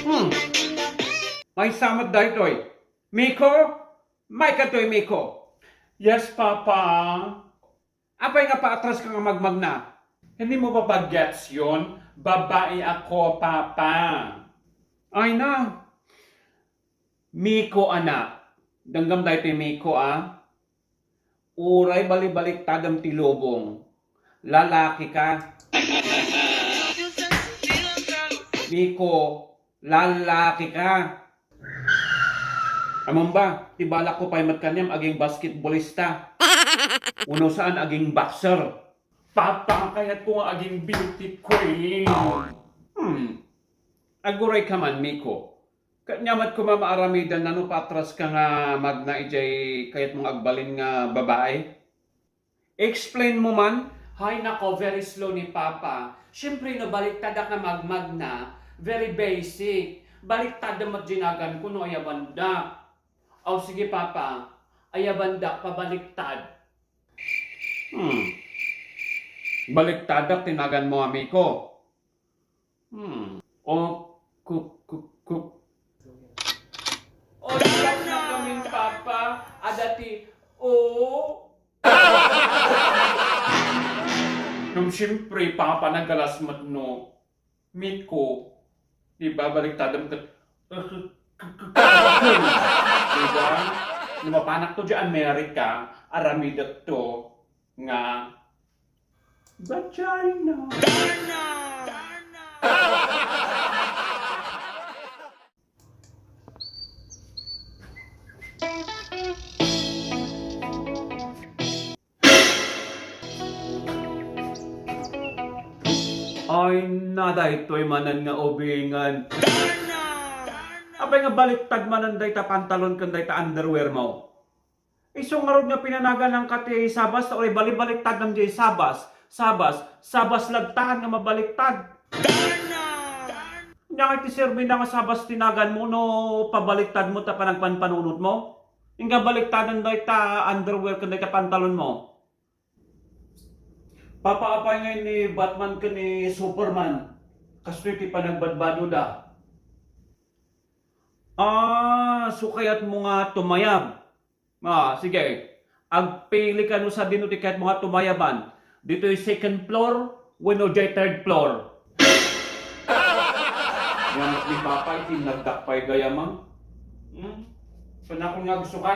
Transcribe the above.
Hmm. May samad dahitoy. Miko? May katoy, Miko. Yes, Papa. Apay nga paatras ka nga magmag na. Hindi mo ba ba-gets yun? Babae ako, Papa. Ay na. Miko anak. Danggam dahitoy Miko Uray balik-balik tadam tilobong. Lalaki ka. Miko, lalaki ka. Amon ba, tibala ko pa'y matkanyam aging basketballista. Uno saan aging boxer. Papa, kaya't ko nga aging beauty queen. Aguray ka man, Miko. Kanyamat ko mamaaramidan na no patras ka nga magna ijay kayat mong agbalin nga babae. Explain mo man. Hay nako, very slow ni Papa. Siyempre, no, baliktad ka magmag na. Very basic. Baliktad na magdinagan ko, no, ayabanda. O, sige, Papa. Ayabanda, pabaliktad. Baliktadak tinagan mo, Miko. O, O, diyan na kaming Papa. Adati, Nung siyempre, Papa, nagalas matno. Miko, diba, baliktadam ka. Diba? Lumapanak to dyan Amerika, aramidak to nga vagina. ay nada ito'y manan nga obingan. Abay nga baliktad manan day ta pantalon kan day ta underwear mo. Isong nga nga pinanagan ng kati sabas ta oray balibaliktad ng jay sabas lagtahan nga mabaliktad. Nya ti serbi na nga sabas tinagan mo no pabaliktad mo ta panagpanpanunot mo. Inga baliktadan day ta underwear kan day ta pantalon mo. Papaapay ngayon ni Batman ka ni Superman. Kaswiti pa nagbadbado da. So kaya't mo nga tumayab. Sige. Agpili ka no sa dinuti kaya't mo nga tumayaban. Dito yung second floor, wano jay third floor. Yan ni Papa, itinagdak pa'y gayamang. Panakong nga gusto ka?